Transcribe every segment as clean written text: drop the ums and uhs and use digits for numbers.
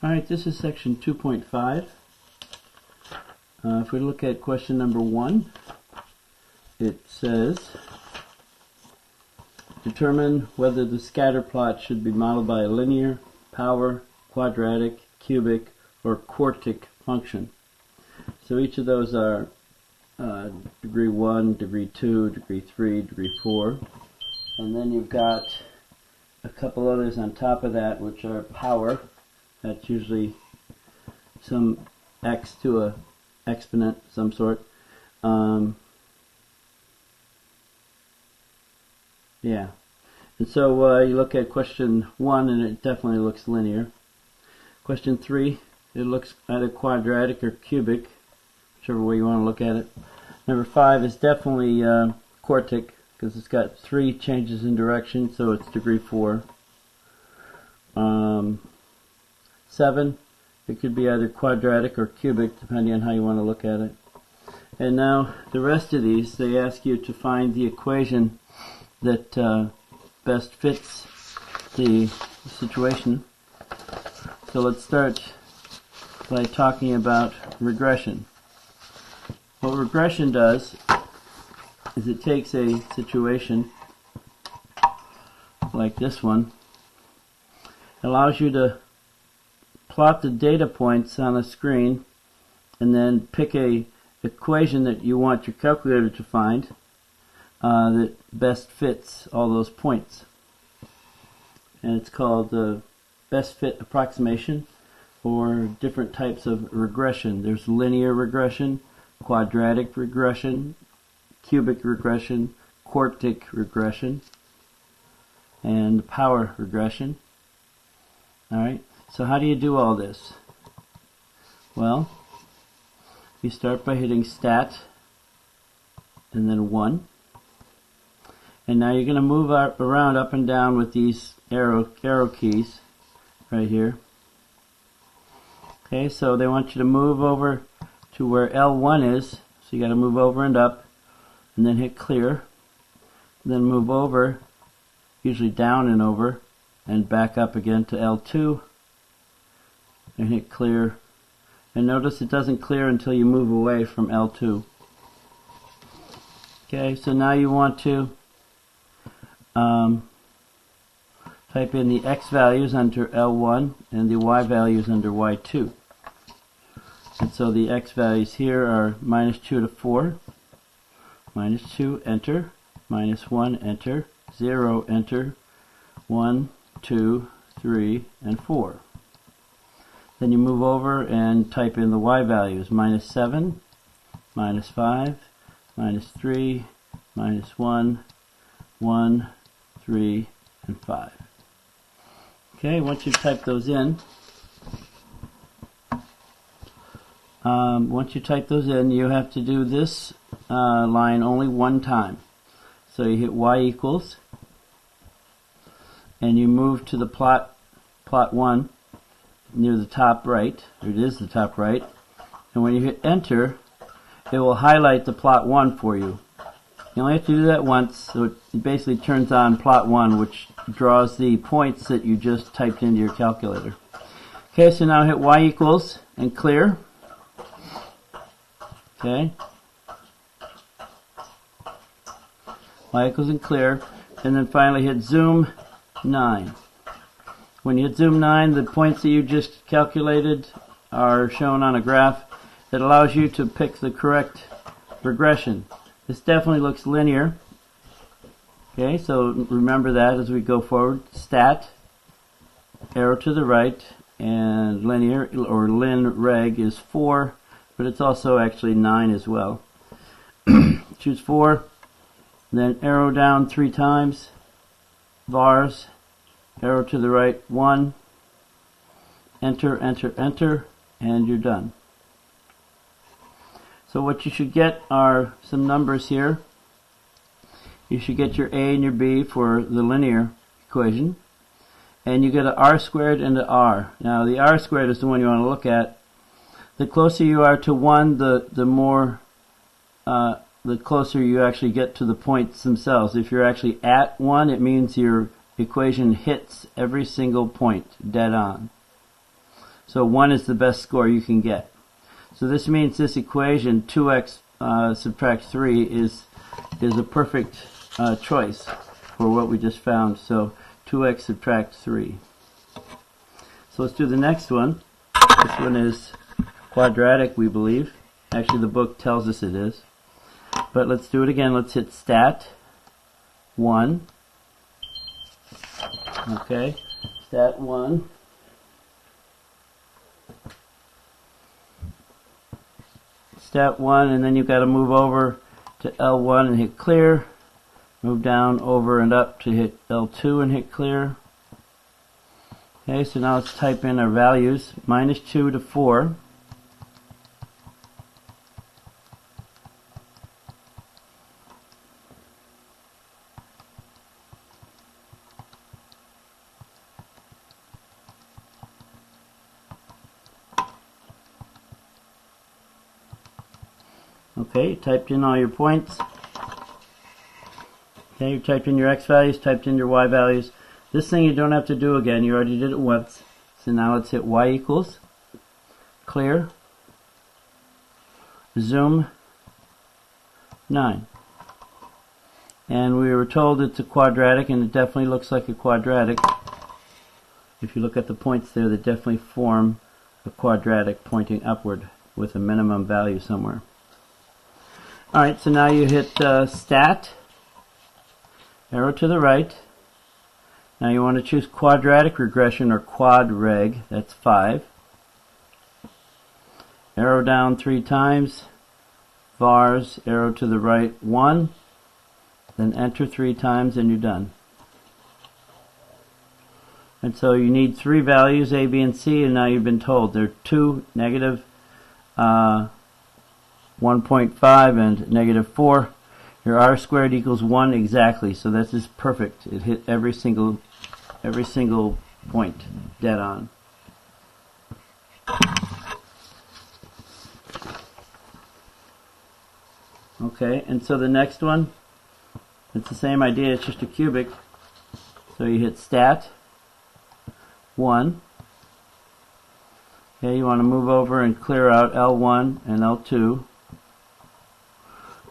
Alright, this is section 2.5. If we look at question number 1, it says, determine whether the scatter plot should be modeled by a linear, power, quadratic, cubic, or quartic function. So each of those are degree 1, degree 2, degree 3, degree 4. And then you've got a couple others on top of that, which are power. That's usually some x to a exponent, some sort. Yeah. And so you look at question 1 and it definitely looks linear. Question 3, it looks either quadratic or cubic, whichever way you want to look at it. Number 5 is definitely quartic because it's got 3 changes in direction, so it's degree 4. 7, it could be either quadratic or cubic depending on how you want to look at it. And now the rest of these, they ask you to find the equation that best fits the situation. So let's start by talking about regression. What regression does is it takes a situation like this one, allows you to plot the data points on the screen and then pick a equation that you want your calculator to find that best fits all those points. And it's called the best fit approximation, or different types of regression. There's linear regression, quadratic regression, cubic regression, quartic regression, and power regression. Alright, so how do you do all this? Well, you start by hitting stat and then 1. And now you're going to move around up and down with these arrow keys right here. Okay, so they want you to move over to where L1 is. So you got to move over and up and then hit clear. Then move over, usually down and over, and back up again to L2 and hit clear. And notice it doesn't clear until you move away from L2. Okay, so now you want to type in the x values under L1 and the y values under Y2. And so the x values here are -2 to 4, -2, enter, -1, enter, 0, enter, 1, 2, 3, and 4. Then you move over and type in the y values, -7, -5, -3, -1, 1, 3, and 5. Okay, once you type those in, you have to do this line only one time. So you hit y equals, and you move to the plot 1 near the top right. It is the top right. And when you hit enter, it will highlight the plot 1 for you. You only have to do that once, so it basically turns on plot 1, which draws the points that you just typed into your calculator. Okay, so now hit y equals and clear. Okay. Y equals and clear. And then finally hit zoom 9. When you hit zoom 9, the points that you just calculated are shown on a graph that allows you to pick the correct regression. This definitely looks linear. Okay, so remember that as we go forward. Stat, arrow to the right, and linear, or lin reg, is 4, but it's also actually 9 as well. Choose 4, then arrow down 3 times, vars, arrow to the right 1, enter, enter, enter, and you're done. So what you should get are some numbers here. You should get your A and your B for the linear equation. And you get an R squared and an R. Now the R squared is the one you want to look at. The closer you are to 1, the closer you actually get to the points themselves. If you're actually at 1, it means your equation hits every single point dead on. So So 1 is the best score you can get. So this means this equation, 2x subtract 3, is a perfect choice for what we just found. So 2x subtract 3. So let's do the next one. This one is quadratic, we believe. Actually, the book tells us it is. But let's do it again. Let's hit stat 1. Okay, stat 1. Stat 1, and then you've got to move over to L1 and hit clear. Move down, over, and up to hit L2 and hit clear. Okay, so now let's type in our values. -2 to 4. Okay, you typed in all your points. Okay, you typed in your x values, typed in your y values. This thing you don't have to do again, you already did it once. So now let's hit y equals, clear, zoom, 9. And we were told it's a quadratic, and it definitely looks like a quadratic. If you look at the points there, they definitely form a quadratic pointing upward with a minimum value somewhere. Alright, so now you hit stat, arrow to the right. Now you want to choose quadratic regression or quad reg, that's 5. Arrow down 3 times, vars, arrow to the right 1, then enter 3 times and you're done. And so you need 3 values, A, B, and C, and now you've been told they're 2, negative 1.5 and negative 4. Your r squared equals 1 exactly, so this is perfect. It hit every single point dead on. Okay, and so the next one, it's the same idea, it's just a cubic. So you hit stat 1. Okay, you want to move over and clear out L1 and L2.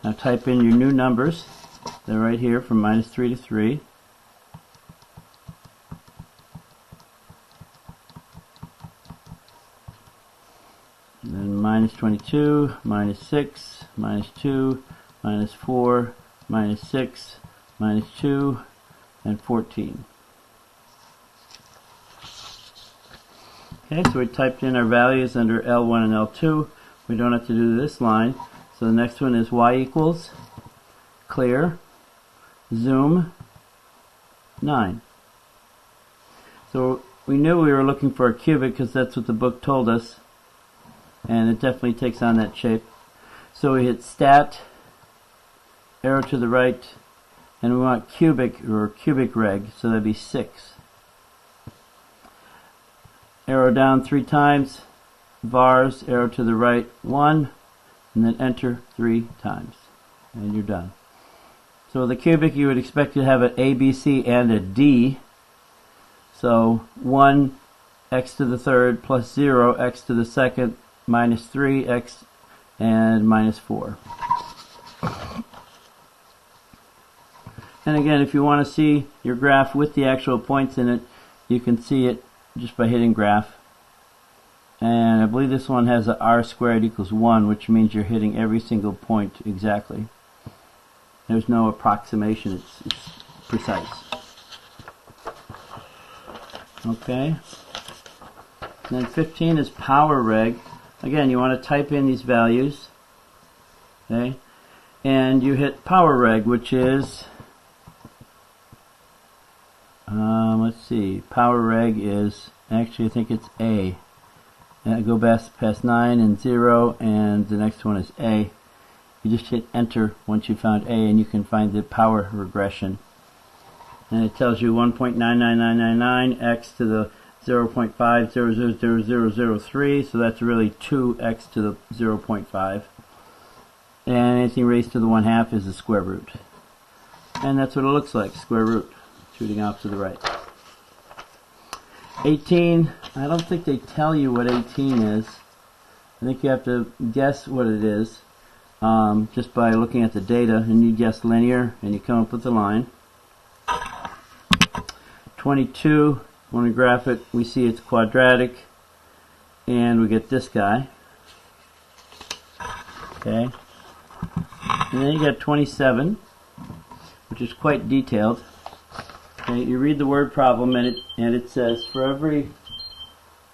Now type in your new numbers. They're right here from -3 to 3. And then -22, -6, -2, -4, -6, -2, and 14. Okay, so we typed in our values under L1 and L2. We don't have to do this line. So the next one is y equals, clear, zoom, 9. So we knew we were looking for a cubic because that's what the book told us. And it definitely takes on that shape. So we hit stat, arrow to the right, and we want cubic or cubic reg, so that'd be 6. Arrow down 3 times, vars, arrow to the right 1, and then enter 3 times, and you're done. So the cubic, you would expect to have an A, B, C, and a D. So 1 x to the third plus 0 x to the second minus 3 x and minus 4. And again, if you want to see your graph with the actual points in it, you can see it just by hitting graph. And I believe this one has a r squared equals 1, which means you're hitting every single point exactly. There's no approximation, it's precise. Okay. And then 15 is power reg. Again, you want to type in these values. Okay. And you hit power reg, which is, let's see, power reg is, actually I think it's A. And go past 9 and 0, and the next one is A. You just hit enter once you found A, and you can find the power regression. And it tells you 1.99999 x to the 0.5000003, so that's really 2x to the 0.5. And anything raised to the 1/2 is the square root. And that's what it looks like, square root, shooting off to the right. 18 I don't think they tell you what 18 is. I think you have to guess what it is just by looking at the data, and you guess linear and you come up with the line. 22, when we graph it, we see it's quadratic and we get this guy. Okay. And then you got 27, which is quite detailed. Okay, you read the word problem and it says for every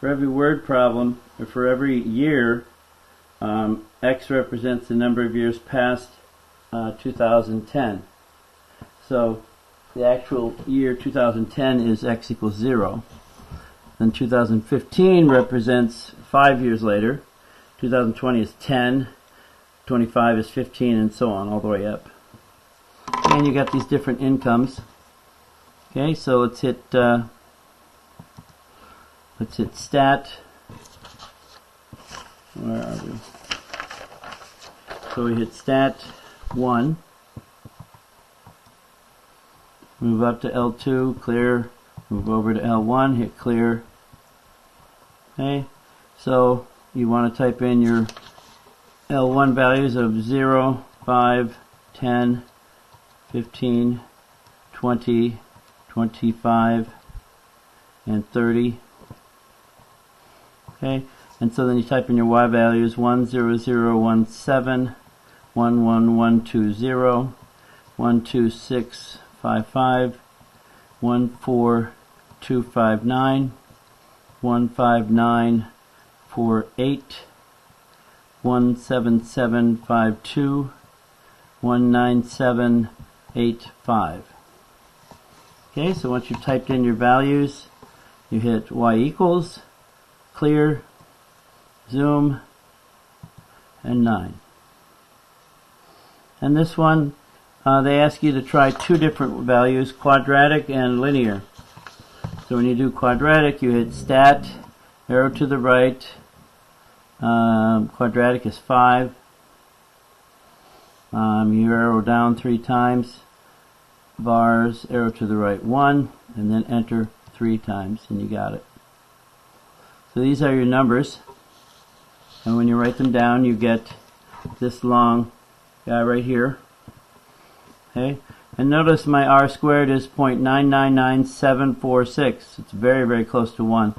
word problem, or for every year, X represents the number of years past 2010. So the actual year 2010 is X equals 0. Then 2015 represents 5 years later. 2020 is 10. 25 is 15, and so on, all the way up. And you got these different incomes. Okay, so let's hit stat. Where are we? So we hit stat 1. Move up to L2, clear. Move over to L1, hit clear. Okay, so you want to type in your L1 values of 0, 5, 10, 15, 20, 25, and 30. Okay, and so then you type in your Y values 10017, 11120, 12655, 14259, 15948, 17752, 19785. Okay, so once you've typed in your values, you hit Y equals, clear, zoom, and 9. And this one, they ask you to try two different values, quadratic and linear. So when you do quadratic, you hit stat, arrow to the right, quadratic is 5. You arrow down 3 times, bars, arrow to the right 1, and then enter 3 times, and you got it. So these are your numbers, and when you write them down, you get this long guy right here. Okay, and notice my R squared is 0.999746. It's very, very close to 1.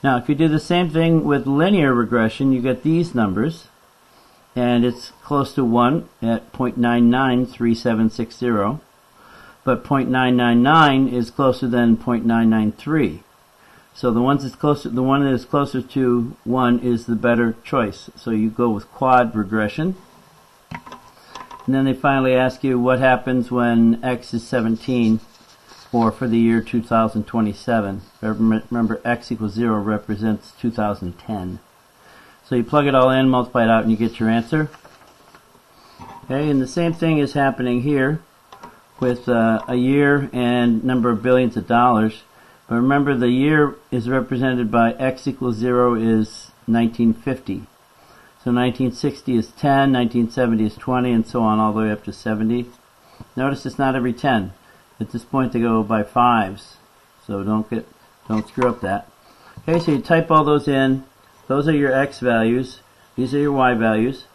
Now, if you do the same thing with linear regression, you get these numbers, and it's close to 1 at 0.993760, but 0.999 is closer than 0.993. So the one that is closer to 1 is the better choice. So you go with quad regression. And then they finally ask you what happens when X is 17, or for the year 2027. Remember, X equals 0 represents 2010. So you plug it all in, multiply it out, and you get your answer. Okay, and the same thing is happening here with a year and number of billions of dollars. But remember, the year is represented by X equals 0 is 1950. So 1960 is 10, 1970 is 20, and so on all the way up to 70. Notice it's not every 10. At this point they go by 5s. So don't screw up that. Okay, so you type all those in. Those are your X values. These are your Y values.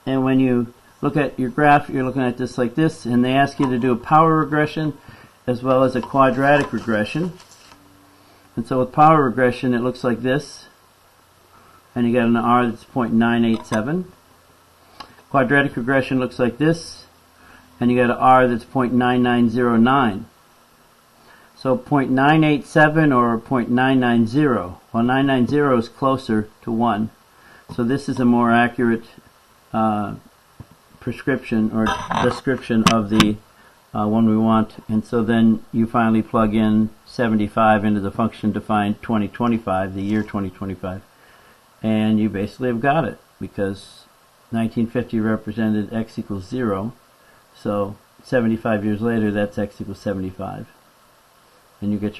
And when you look at your graph, you're looking at this like this, and they ask you to do a power regression as well as a quadratic regression. And so with power regression, it looks like this. And you got an R that's 0.987. Quadratic regression looks like this. And you got an R that's 0.9909. So 0.987 or 0.990. Well, 990 is closer to 1. So this is a more accurate prescription or description of the one we want. And so then you finally plug in 75 into the function to find 2025, the year 2025. And you basically have got it, because 1950 represented X equals 0. So 75 years later, that's X equals 75. And you get your